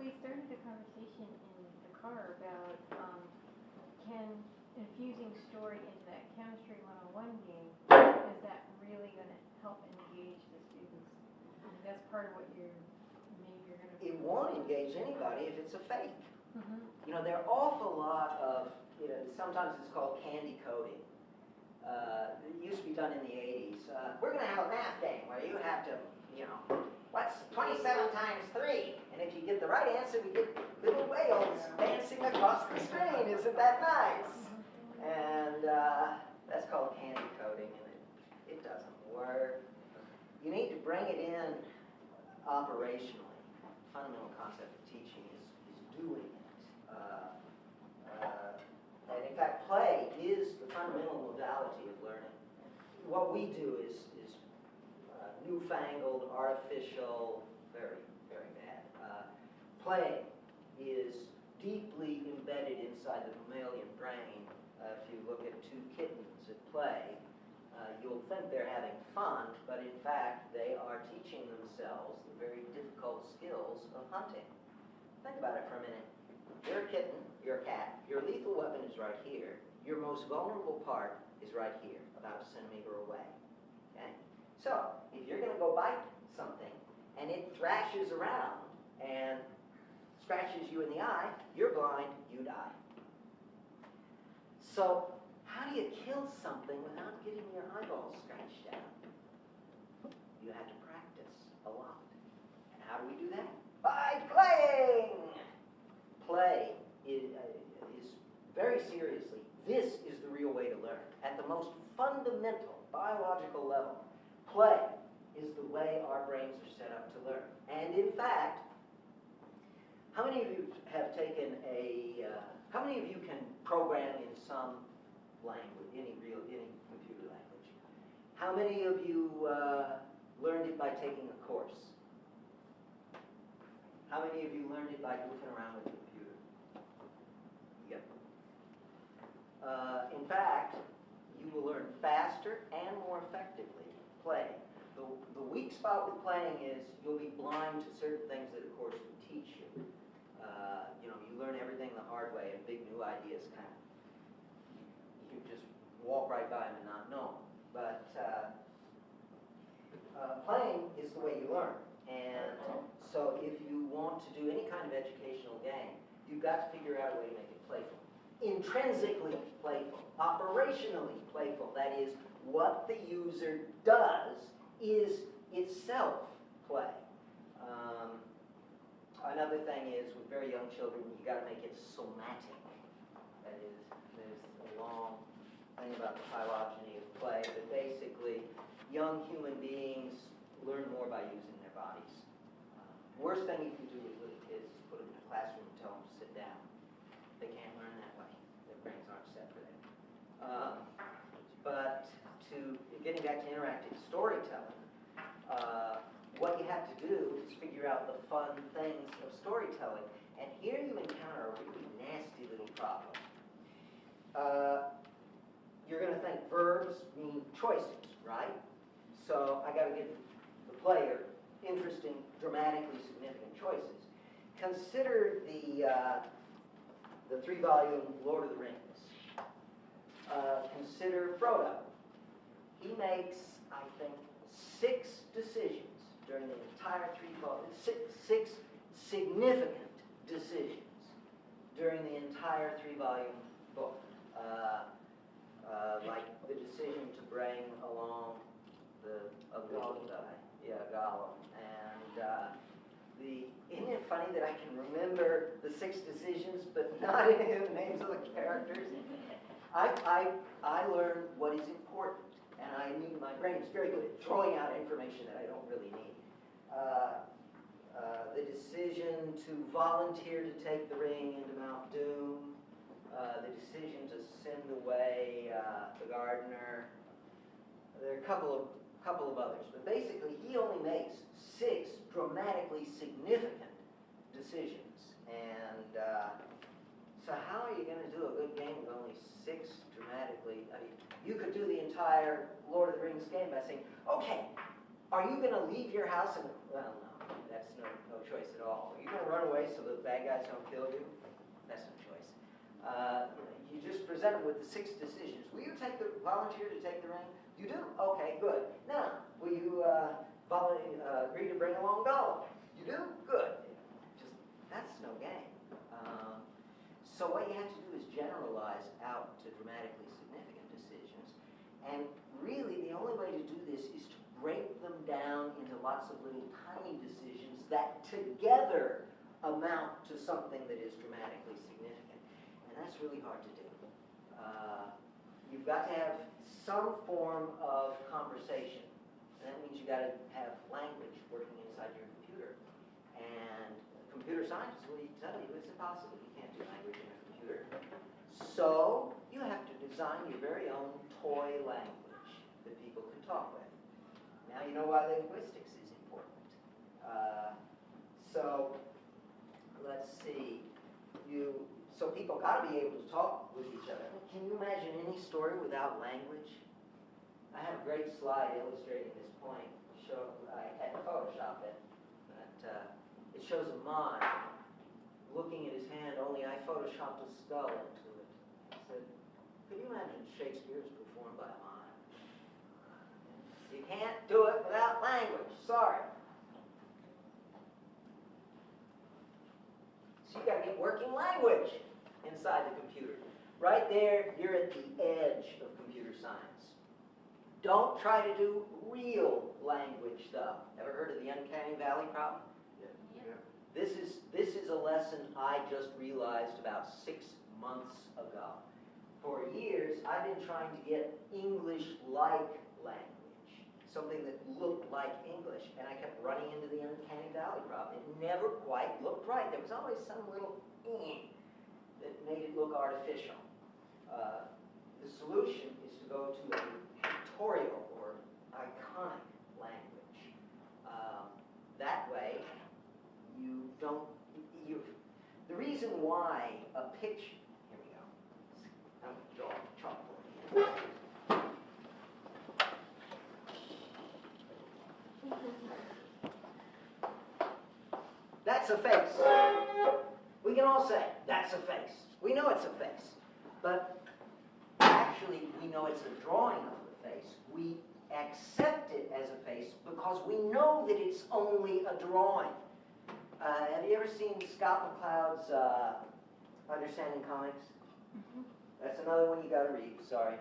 we started the conversation in the car about can infusing story into that chemistry 101 game, is that really going to help engage the students? I mean, that's part of what maybe you're going to... It won't engage anybody if it's a fake. Mm-hmm. You know, there are an awful lot of, sometimes it's called candy coding. It used to be done in the 80s. We're going to have a math game where you have to, what's 27 times 3? And if you get the right answer, we get little whales dancing across the screen. Isn't that nice? And that's called candy coding, and it doesn't work. You need to bring it in operationally. The fundamental concept of teaching is doing it. And in fact, play is the fundamental modality of learning. What we do is newfangled, artificial, very, very bad. Play is deeply embedded inside the mammalian brain. If you look at two kittens at play, you'll think they're having fun, but in fact, they are teaching themselves the very difficult skills of hunting. Think about it for a minute. You're a kitten, you're a cat, your lethal weapon is right here. Your most vulnerable part is right here, about a centimeter away. Okay? So, if you're going to go bite something, and it thrashes around and scratches you in the eye, you're blind, you die. So, how do you kill something without getting your eyeballs scratched out? You have to practice a lot. And how do we do that? By playing! Play is very seriously, this is the real way to learn. At the most fundamental biological level, play is the way our brains are set up to learn. And in fact, how many of you have taken how many of you can program in some language, any computer language? How many of you learned it by taking a course? How many of you learned it by goofing around with the computer? Yep. In fact, you will learn faster and more effectively. Play. The weak spot with playing is you'll be blind to certain things that a course would teach you. You learn everything the hard way, and big new ideas you just walk right by them and not know. But playing is the way you learn. And so if you want to do any kind of educational game, you've got to figure out a way to make it playful. Intrinsically playful, operationally playful. That is, what the user does is itself play. Another thing is, with very young children, you've got to make it somatic. That is, there's a long thing about the phylogeny of play, but basically, young human beings learn more by using their bodies. Worst thing you can do with little kids is put them in a classroom and tell them to sit down. They can't learn that way. Their brains aren't set for that. But getting back to interactive storytelling, what you have to do is figure out the fun things of storytelling. And here you encounter a really nasty little problem. You're going to think verbs mean choices, right? So I got to give the player interesting, dramatically significant choices. Consider the 3-volume Lord of the Rings. Consider Frodo. He makes, I think, 6 decisions during the entire 3 volumes. 6 significant decisions during the entire 3-volume book. Like the decision to bring along Gollum. Gollum. And isn't it funny that I can remember the 6 decisions, but not any of the names of the characters? I learned what is important, and my brain is very good at throwing out information that I don't really need. The decision to volunteer to take the ring into Mount Doom, the decision to send away the gardener. There are a couple of others, but basically he only makes 6 dramatically significant decisions. And so how are you going to do a good game with only 6 dramatically? I mean, you could do the entire Lord of the Rings game by saying, okay, are you going to leave your house? And well, no, that's no choice at all. Are you going to run run away so the bad guys don't kill you? That's no choice. You just present them with the 6 decisions. Will you volunteer to take the ring? You do? Okay, good. Now, will you agree to bring along Gollum? You do? Good. That's no game. So what you have to do is generalize out to dramatically significant decisions. And really, the only way to do this is to break them down into lots of little tiny decisions that together amount to something that is dramatically significant. And that's really hard to do. You've got to have some form of conversation. And that means you've got to have language working inside your computer. And computer scientists will tell you it's impossible. You can't do language in a computer. So you have to design your very own toy language that people can talk with. Now you know why linguistics is important. So let's see. So people got to be able to talk with each other. Can you imagine any story without language? I have a great slide illustrating this point. I had to Photoshop it. But, it shows a mime looking at his hand, only I photoshopped a skull into it. I said, could you imagine Shakespeare's performed by a mime? You can't do it without language. Sorry. So you got to get working language inside the computer. Right there, you're at the edge of computer science. Don't try to do real language stuff. Ever heard of the uncanny valley problem? Yeah. This is a lesson I just realized about 6 months ago. For years, I've been trying to get English-like language, something that looked like English, and I kept running into the uncanny valley problem. It never quite looked right. There was always some little that made it look artificial. The solution is to go to a pictorial or iconic language. That way, you don't, the reason why a picture, here we go, I'm going to draw a chalkboard. That's a face. We can all say, that's a face. We know it's a face. But actually, we know it's a drawing of the face. We accept it as a face because we know that it's only a drawing. Have you ever seen Scott McCloud's Understanding Comics? Mm-hmm. That's another one you got to read, sorry.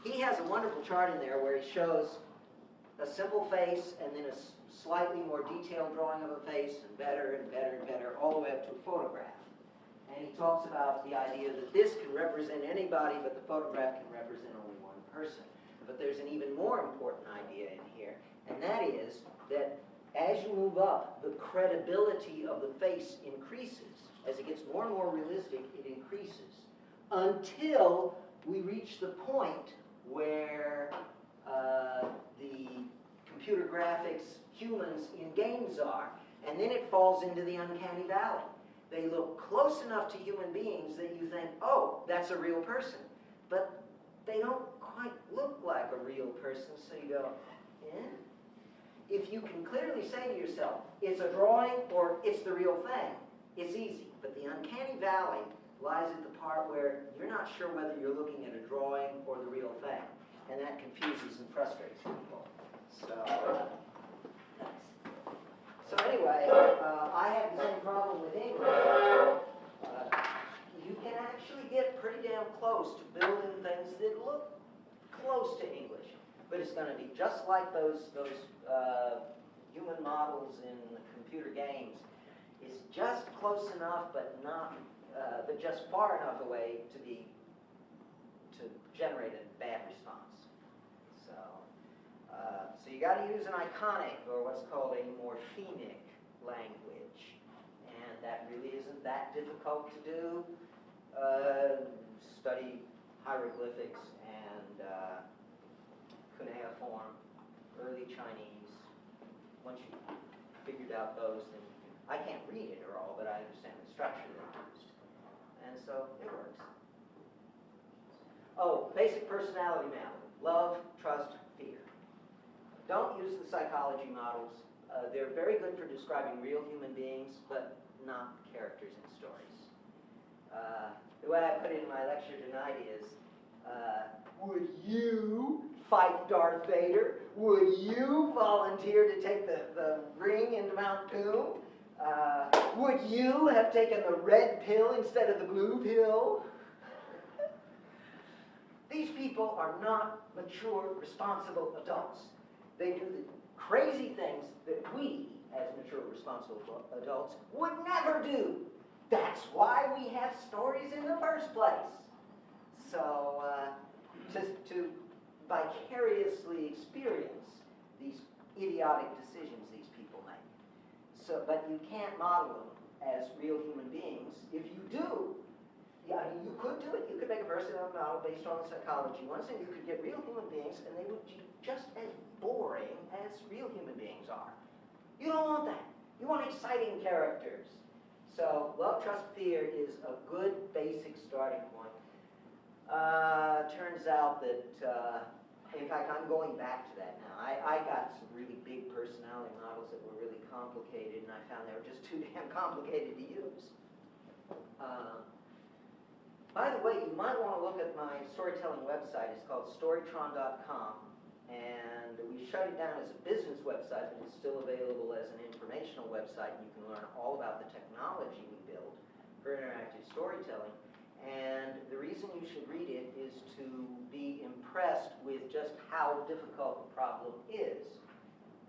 He has a wonderful chart in there where he shows a simple face and then a slightly more detailed drawing of a face, and better and better and better, all the way up to a photograph. And he talks about the idea that this can represent anybody, but the photograph can represent only one person. But there's an even more important idea in here, and that is that as you move up, the credibility of the face increases. As it gets more and more realistic, it increases, until we reach the point where the computer graphics humans in games are, and then it falls into the uncanny valley. They look close enough to human beings that you think, oh, that's a real person. But they don't quite look like a real person, so you go, eh? If you can clearly say to yourself, it's a drawing or it's the real thing, it's easy. But the uncanny valley lies at the part where you're not sure whether you're looking at a drawing or the real thing. And that confuses and frustrates people. So anyway, I have the same problem with English. You can actually get pretty damn close to building things that look close to English. But it's going to be just like those human models in computer games. It's just close enough, but not, but just far enough away to generate a bad response. So you got to use an iconic, or what's called a morphemic language, and that really isn't that difficult to do. Study hieroglyphics and cuneiform, early Chinese. Once you figured out those, then I can't read it or all, but I understand the structure they used, and so it works. Oh, basic personality map: love, trust, fear. Don't use the psychology models. They're very good for describing real human beings, but not characters in stories. The way I put it in my lecture tonight is, would you fight Darth Vader? Would you volunteer to take the ring into Mount Doom? Would you have taken the red pill instead of the blue pill? These people are not mature, responsible adults. They do the crazy things that we, as mature, responsible adults, would never do. That's why we have stories in the first place. So, to vicariously experience these idiotic decisions these people make. So, but you can't model them as real human beings. If you do, yeah, I mean, you could do it. You could make a personality model based on psychology once, and you could get real human beings, and they would be just as boring as real human beings are. You don't want that. You want exciting characters. So, love, trust, fear is a good basic starting point. Turns out that, in fact, I'm going back to that now. I got some really big personality models that were really complicated, and I found they were just too damn complicated to use. By the way, you might want to look at my storytelling website. It's called storytron.com, and we shut it down as a business website, but it's still available as an informational website, and you can learn all about the technology we build for interactive storytelling. And the reason you should read it is to be impressed with just how difficult the problem is.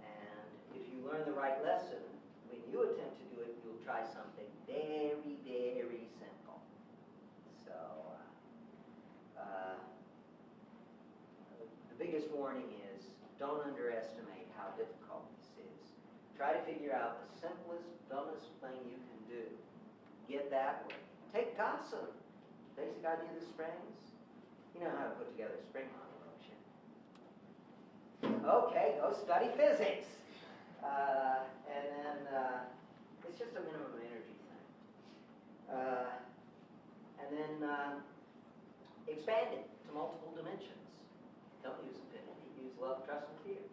And if you learn the right lesson, when you attempt to do it, you'll try something very, very simple. So, the biggest warning is don't underestimate how difficult this is. Try to figure out the simplest, dumbest thing you can do. Get that way. Take gossip. Basic idea of the springs. You know how to put together a spring model, don't you? Okay, go study physics. And then it's just a minimum energy thing. And then expand it to multiple dimensions. Don't use infinity. Use love, trust, and fear.